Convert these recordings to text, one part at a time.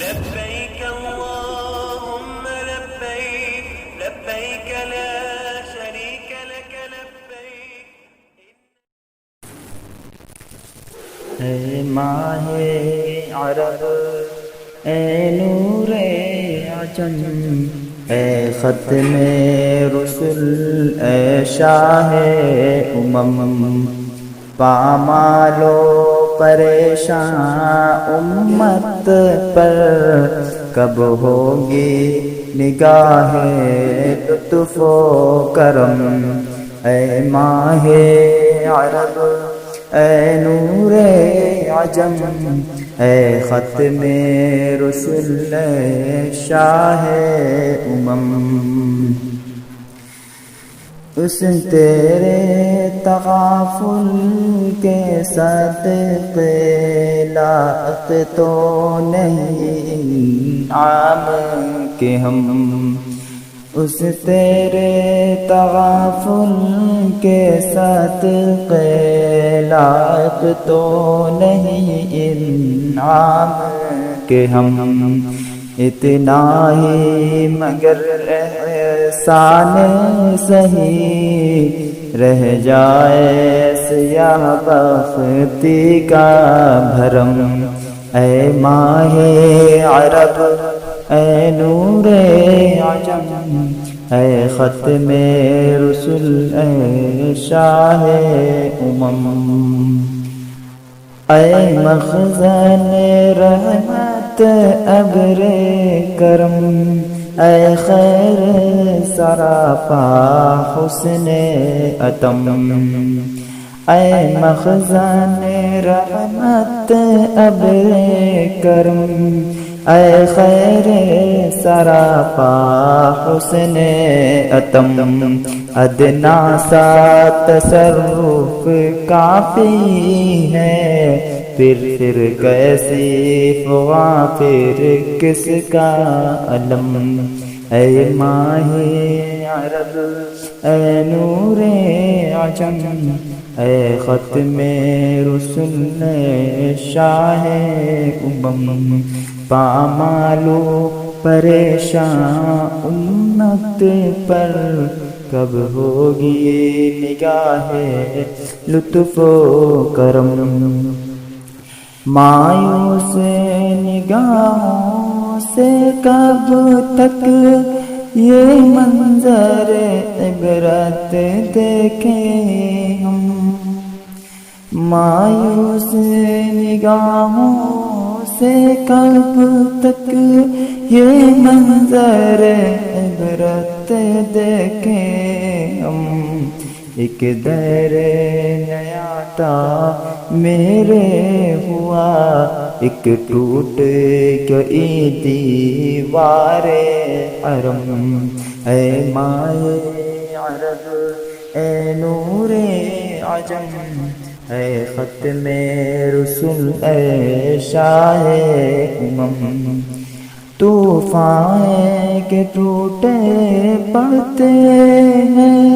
لبيك اللهم لبيك لبيك لا شريك لك لبيك. اے ماہ عرب، اے نور عجم، اے ختم رسل، اے شاہ امم، پامال و پریشان امت پر کب ہوگی نگاہ لطف و کرم. اے ماہ عرب، اے نور عجم، اے ختم رسل، اے شاہ امم، اس تیرے تغافل کے صدقے لائق تو نہیں عام کے ہم. اس تیرے تغافل کے صدقے لائق تو نہیں انعام کے ہم. اتنا ہی مگر احسان سہی رہ جائے سیاہ بختی کا بھرم. اے ماہ عرب، اے نور عجم، اے ختم رسل، اے شاہ امم، اے مخزن رحمت ابر کرم، اے خیر سراپا حسن اتم. اے مخزن رحمت ابر کرم، اے خیر سراپا حسن اتم. ادنا سا تصرف کافی ہے، پھر کیسی غافر کس کا علم. اے ماہ عرب، اے نور عجم، اے ختم رسل، اے شاہ امم، پامالو پریشان امت پر کب ہوگی نگاہ لطف و کرم. مایوس نگاہوں سے کب تک یہ منظر عبرت دیکھیں ہم. مایوس نگاہوں سے کب تک یہ منظر عبرت دیکھیں ہم. ایک دیر نیا تھا میرے ہوا، ایک ٹوٹ گئی دیوار حرم. اے ماہ عرب، اے نور عجم، اے ختم رسل، اے شاہ امم. طوفان کے ٹوٹے پڑتے ہیں،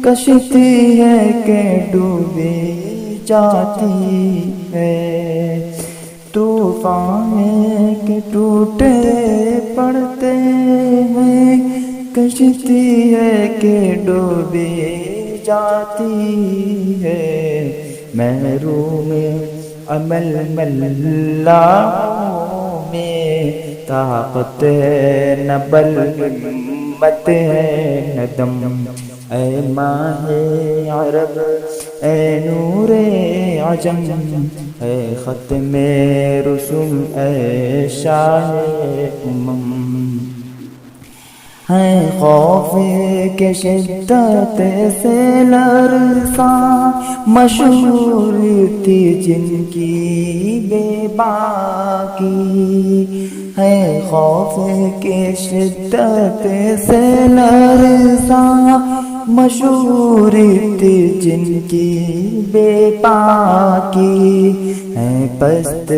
کشتی ہے کہ ڈوبی جاتی ہے. طوفان کے ٹوٹے پڑتے ہیں، کشتی ہے کہ ڈوبی جاتی ہے. محروم عمل ملاحوں میں طاقت نہ بل ہمت ہے ندم. اے ماہ عرب، اے نور عجم، اے ختم رسل، اے شاہ امم. ہے خوف کے شدت سے لرزاں مشہور تھی جن کی بے باکی. ہے خوف کے شدت سے لرزاں مشہور تھی جن کی بے باکی. ہے پست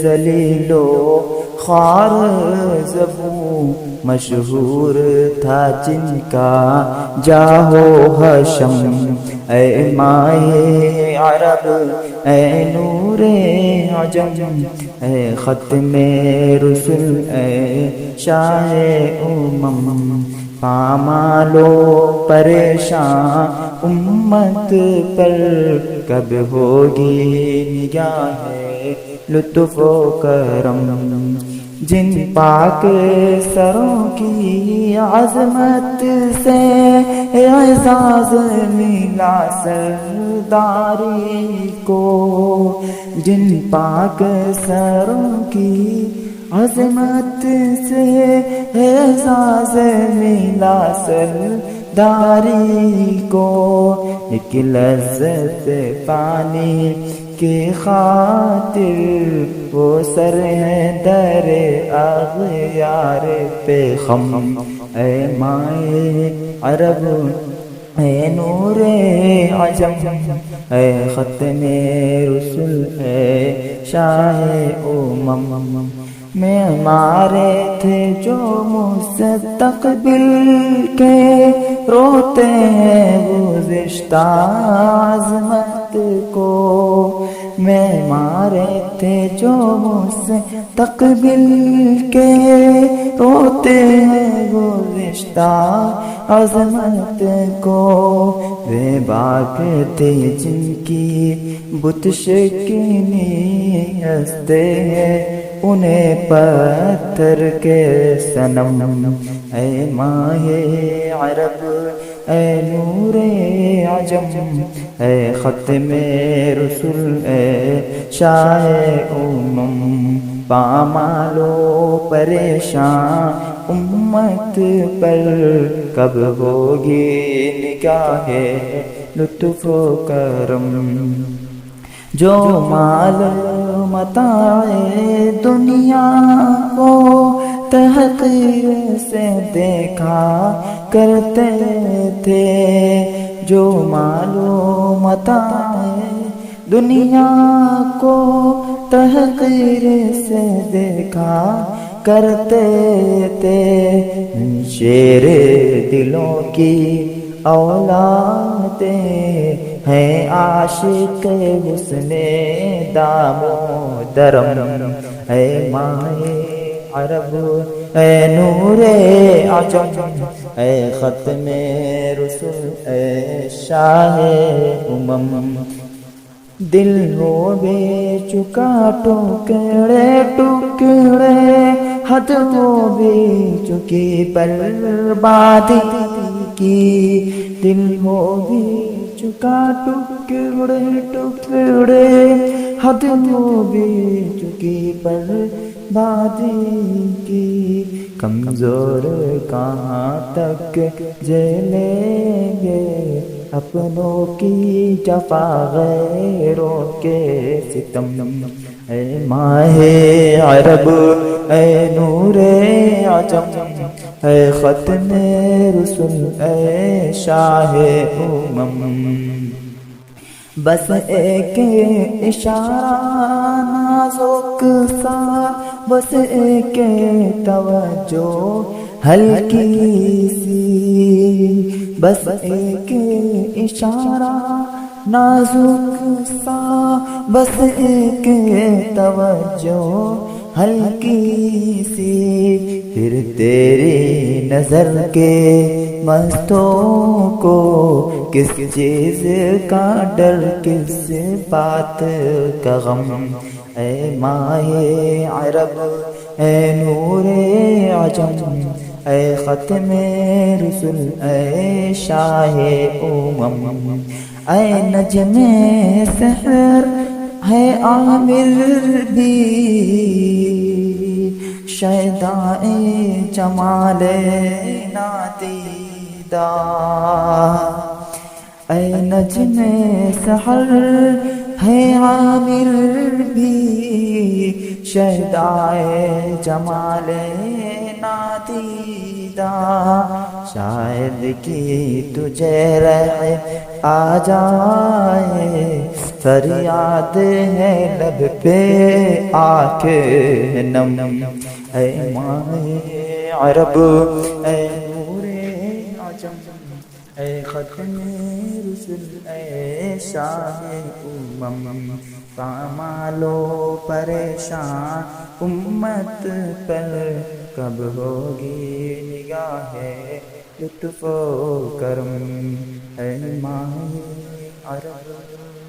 ذلیل و خوار زبوں مشہور تھا جن کا جاہو حشم. اے ماہ عرب اے نور عجم اے ختم رسل اے شاہ امم پامالو پریشان امت پر کب ہوگی نگاہ لطف و کرم جن پاک سروں کی عظمت سے اعزاز ملا سرداری کو جن پاک سروں کی عظمت سے اعزاز ملا سرداری کو ایک لذت پانی کی خاطر وہ سر ہے در اغیار پہ خم اے مائے عرب اے نور عجم اے ختم رسل اے شاہ امم میں مارے تھے جو مستقبل کے روتے ہیں گزشتہ عظمت کو میں مارے تھے جو مستقبل کے روتے ہیں گزشتہ عظمت کو وہ باغ تھے جن کی بت شکنی ہستے ہیں انہیں پتھر کے صنم اے ماہ عرب اے نور عجم اے ختم رسل اے شاہ امم پامالو پریشان امت پر کب ہوگی نگاہ لطف و کرم جو مال متاع دنیا کو تحقیر سے دیکھا کرتے تھے جو مال متاع دنیا کو تحقیر سے دیکھا کرتے تھے شیر دلوں کی اولادیں ہیں عاشق حسن دامودرم اے مائے عرب اے نور عجم اے ختم رسل اے شاہ امم دل ہو بے چکا ٹکڑے ٹکڑے حد ہو بے چکی بربادی کی دل ہو بے چکا ٹکڑے ٹکڑے حد ہو بے چکی بربادی کی کمزور کہاں تک جھیلیں گے اپنوں کی جفا غیروں کے ستم اے ماہ عرب اے نور عجم اے ختم رسل اے شاہ امم بس ایک اشارہ نازک سا بس ایک توجہ ہلکی سی بس ایک اشارہ نازک سا بس ایک توجہ ہلکی سی پھر تیری نظر کے مستوں کو کس چیز کا ڈر کس بات کا غم اے ماہ عرب اے نور عجم اے ختم رسل اے شاہ امم اے نجم سحر ہے عامر بھی شیدائے جمال نادیدہ اے نجم سحر ہے عامر بھی شیدائے جمال نادیدہ شاید کہ تجھے رہ آ جائے فریاد ہے لب پہ آنکھ نم اے ماہ عرب اے نور عجم اے ختم رسل اے شاہ امم پامال و پریشان امت پر کب ہوگی نگاہ لطف و کرم اے ماہ عرب